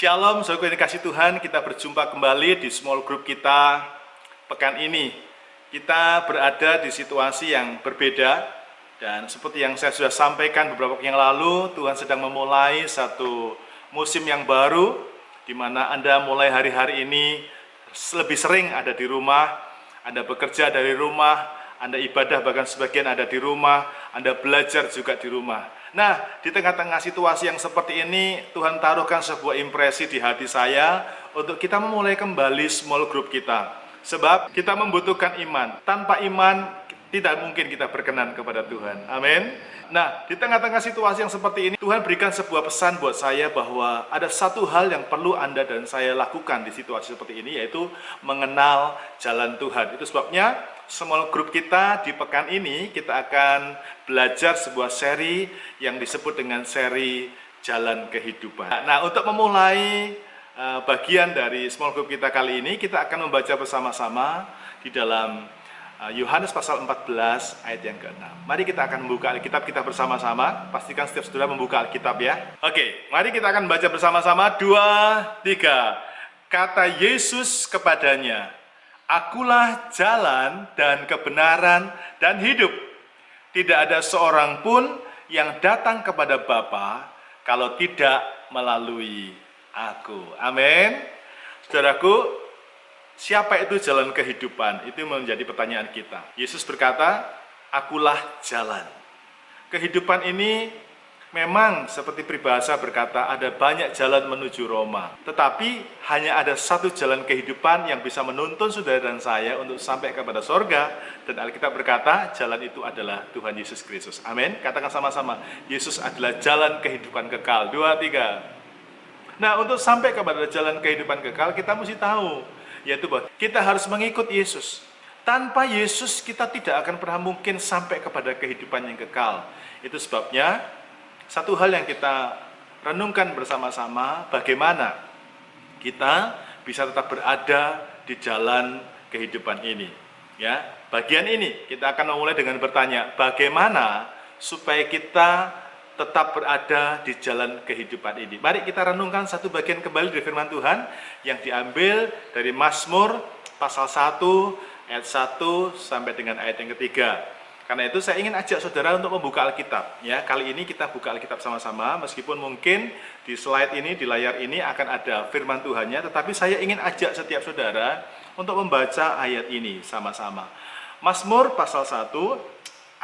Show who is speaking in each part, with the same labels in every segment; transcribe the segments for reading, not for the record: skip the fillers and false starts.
Speaker 1: Shalom, saudara yang dikasih Tuhan, kita berjumpa kembali di small group kita pekan ini. Kita berada di situasi yang berbeda, dan seperti yang saya sudah sampaikan beberapa waktu yang lalu, Tuhan sedang memulai satu musim yang baru, di mana Anda mulai hari-hari ini lebih sering ada di rumah, Anda bekerja dari rumah, Anda ibadah bahkan sebagian ada di rumah, Anda belajar juga di rumah. Nah, di tengah-tengah situasi yang seperti ini, Tuhan taruhkan sebuah impresi di hati saya untuk kita memulai kembali small group kita. Sebab kita membutuhkan iman. Tanpa iman, tidak mungkin kita berkenan kepada Tuhan. Amin. Nah, di tengah-tengah situasi yang seperti ini, Tuhan berikan sebuah pesan buat saya bahwa ada satu hal yang perlu Anda dan saya lakukan di situasi seperti ini, yaitu mengenal jalan Tuhan. Itu sebabnya small group kita di pekan ini, kita akan belajar sebuah seri yang disebut dengan seri Jalan Kehidupan. Nah, untuk memulai bagian dari small group kita kali ini, kita akan membaca bersama-sama di dalam Yohanes pasal 14 ayat yang ke-6. Mari kita akan membuka Alkitab kita bersama-sama. Pastikan setiap saudara membuka Alkitab ya. Oke, mari kita akan baca bersama-sama. 2, 3. Kata Yesus kepadanya, "Akulah jalan dan kebenaran dan hidup. Tidak ada seorang pun yang datang kepada Bapa kalau tidak melalui Aku." Amin. Saudaraku, siapa itu jalan kehidupan? Itu menjadi pertanyaan kita. Yesus berkata, "Akulah jalan." Kehidupan ini memang seperti peribahasa berkata, ada banyak jalan menuju Roma. Tetapi hanya ada satu jalan kehidupan yang bisa menuntun saudara dan saya untuk sampai kepada sorga. Dan Alkitab berkata, jalan itu adalah Tuhan Yesus Kristus. Amin. Katakan sama-sama, Yesus adalah jalan kehidupan kekal. 2, 3. Nah, untuk sampai kepada jalan kehidupan kekal, kita mesti tahu, yaitu bahwa kita harus mengikut Yesus. Tanpa Yesus, kita tidak akan pernah mungkin sampai kepada kehidupan yang kekal. Itu sebabnya, satu hal yang kita renungkan bersama-sama, bagaimana kita bisa tetap berada di jalan kehidupan ini. Ya, bagian ini kita akan memulai dengan bertanya, bagaimana supaya kita tetap berada di jalan kehidupan ini. Mari kita renungkan satu bagian kembali dari firman Tuhan yang diambil dari Mazmur pasal 1 ayat 1 sampai dengan ayat yang ketiga. Karena itu saya ingin ajak saudara untuk membuka Alkitab. Ya, kali ini kita buka Alkitab sama-sama, meskipun mungkin di slide ini, di layar ini akan ada firman Tuhannya, tetapi saya ingin ajak setiap saudara untuk membaca ayat ini sama-sama. Mazmur pasal 1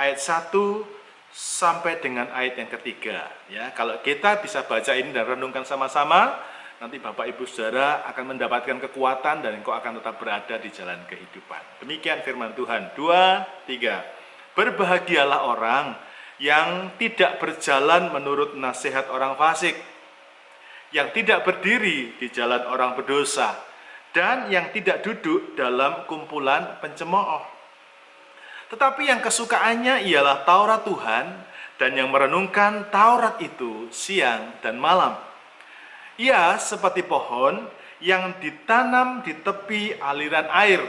Speaker 1: ayat 1 sampai dengan ayat yang ketiga. Ya, kalau kita bisa baca ini dan renungkan sama-sama, nanti Bapak Ibu Saudara akan mendapatkan kekuatan dan engkau akan tetap berada di jalan kehidupan. Demikian firman Tuhan. 2, 3. Berbahagialah orang yang tidak berjalan menurut nasihat orang fasik, yang tidak berdiri di jalan orang berdosa, dan yang tidak duduk dalam kumpulan pencemooh. Tetapi yang kesukaannya ialah Taurat Tuhan, dan yang merenungkan Taurat itu siang dan malam. Ia seperti pohon yang ditanam di tepi aliran air,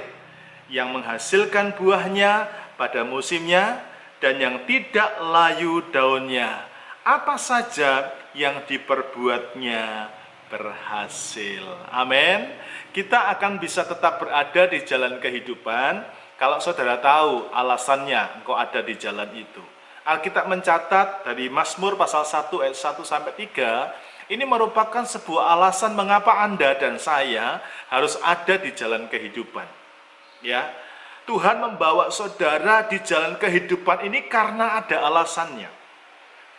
Speaker 1: yang menghasilkan buahnya pada musimnya, dan yang tidak layu daunnya. Apa saja yang diperbuatnya berhasil. Amin. Kita akan bisa tetap berada di jalan kehidupan kalau saudara tahu alasannya engkau ada di jalan itu. Alkitab mencatat dari Mazmur pasal 1 ayat 1 sampai 3, ini merupakan sebuah alasan mengapa Anda dan saya harus ada di jalan kehidupan. Ya, Tuhan membawa saudara di jalan kehidupan ini karena ada alasannya.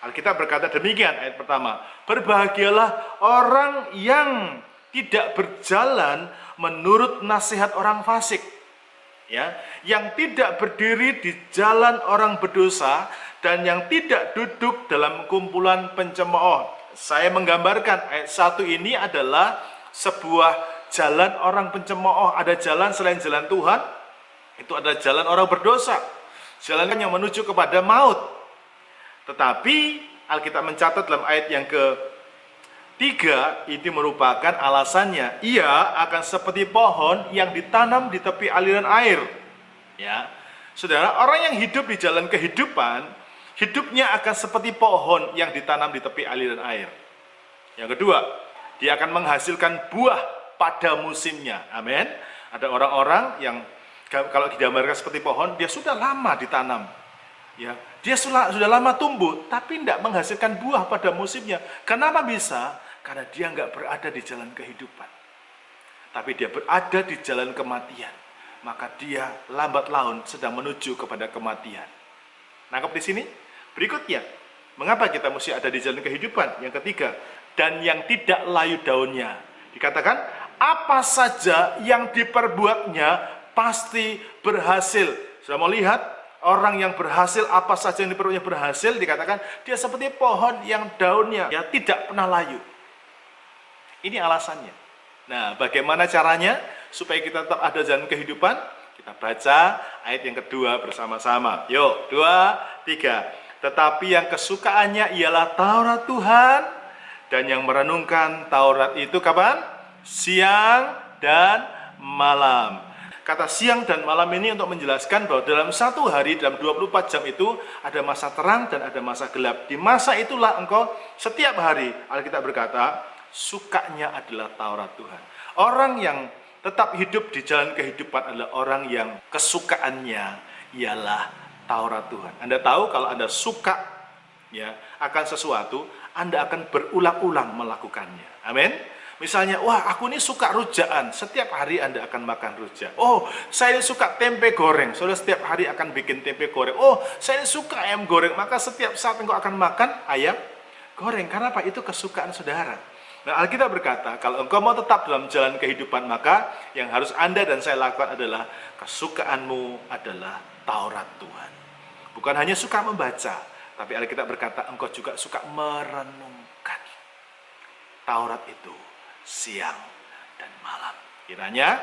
Speaker 1: Alkitab berkata demikian, ayat pertama, "Berbahagialah orang yang tidak berjalan menurut nasihat orang fasik." Ya, yang tidak berdiri di jalan orang berdosa, dan yang tidak duduk dalam kumpulan pencemooh. Saya menggambarkan ayat 1 ini adalah sebuah jalan orang pencemooh. Ada jalan selain jalan Tuhan, itu adalah jalan orang berdosa, jalan yang menuju kepada maut. Tetapi Alkitab mencatat dalam ayat yang ke-3, ini merupakan alasannya. Ia akan seperti pohon yang ditanam di tepi aliran air. Ya, saudara, orang yang hidup di jalan kehidupan, hidupnya akan seperti pohon yang ditanam di tepi aliran air. Yang kedua, Dia akan menghasilkan buah pada musimnya. Amin. Ada orang-orang yang kalau digambarkan seperti pohon, dia sudah lama ditanam. Ya, dia sudah lama tumbuh, tapi tidak menghasilkan buah pada musimnya. Kenapa bisa? Karena dia nggak berada di jalan kehidupan. Tapi dia berada di jalan kematian. Maka dia lambat laun sedang menuju kepada kematian. Nangkep di sini? Berikutnya, mengapa kita mesti ada di jalan kehidupan? Yang ketiga, dan yang tidak layu daunnya. Dikatakan, apa saja yang diperbuatnya pasti berhasil. Sudah mau lihat? Orang yang berhasil, apa saja yang diperbuatnya berhasil, dikatakan, dia seperti pohon yang daunnya ya tidak pernah layu. Ini alasannya. Nah, bagaimana caranya supaya kita tetap ada jalan kehidupan? Kita baca ayat yang kedua bersama-sama. Yuk, 2, 3. Tetapi yang kesukaannya ialah Taurat Tuhan, dan yang merenungkan Taurat itu kapan? Siang dan malam. Kata siang dan malam ini untuk menjelaskan bahwa dalam satu hari, dalam 24 jam itu ada masa terang dan ada masa gelap. Di masa itulah engkau setiap hari, Alkitab berkata, sukanya adalah Taurat Tuhan. Orang yang tetap hidup di jalan kehidupan adalah orang yang kesukaannya ialah Taurat Tuhan. Anda tahu kalau Anda suka ya akan sesuatu, Anda akan berulang-ulang melakukannya. Amin. Misalnya, wah aku ini suka rujaan, setiap hari Anda akan makan rujak. Oh, saya ini suka tempe goreng, saudara setiap hari akan bikin tempe goreng. Oh, saya ini suka ayam goreng, maka setiap saat engkau akan makan ayam goreng. Karena apa? Itu kesukaan saudara. Nah, Alkitab berkata, kalau engkau mau tetap dalam jalan kehidupan, maka yang harus Anda dan saya lakukan adalah kesukaanmu adalah Taurat Tuhan. Bukan hanya suka membaca, tapi Alkitab berkata, engkau juga suka merenungkan Taurat itu siang dan malam. Kiranya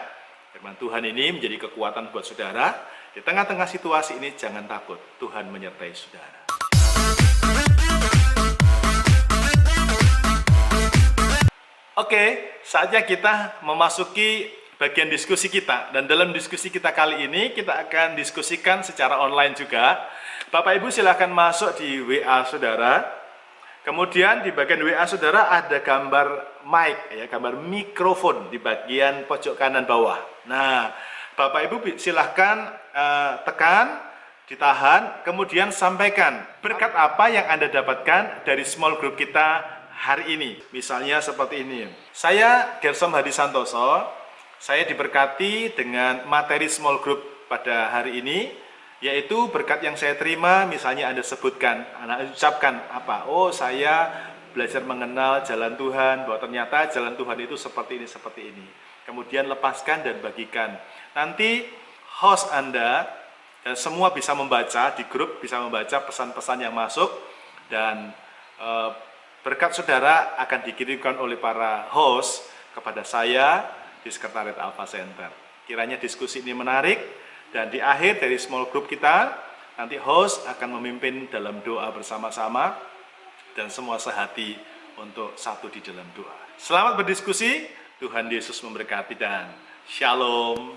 Speaker 1: firman Tuhan ini menjadi kekuatan buat saudara. Di tengah-tengah situasi ini jangan takut, Tuhan menyertai saudara. Oke, saatnya kita memasuki bagian diskusi kita. Dan dalam diskusi kita kali ini, kita akan diskusikan secara online juga. Bapak Ibu silakan masuk di WA saudara. Kemudian di bagian WA saudara ada gambar mic, ya, gambar mikrofon di bagian pojok kanan bawah. Nah, Bapak Ibu silahkan tekan, ditahan, kemudian sampaikan berkat apa yang Anda dapatkan dari small group kita hari ini. Misalnya seperti ini. Saya Gersom Hadi Santoso, saya diberkati dengan materi small group pada hari ini. Yaitu berkat yang saya terima, misalnya Anda sebutkan, Anda ucapkan apa? Oh, saya belajar mengenal jalan Tuhan, bahwa ternyata jalan Tuhan itu seperti ini, seperti ini. Kemudian lepaskan dan bagikan. Nanti host Anda dan semua bisa membaca, di grup bisa membaca pesan-pesan yang masuk, dan berkat saudara akan dikirimkan oleh para host kepada saya di Sekretariat Alpha Center. Kiranya diskusi ini menarik. Dan di akhir dari small group kita, nanti host akan memimpin dalam doa bersama-sama dan semua sehati untuk satu di dalam doa. Selamat berdiskusi, Tuhan Yesus memberkati dan Shalom.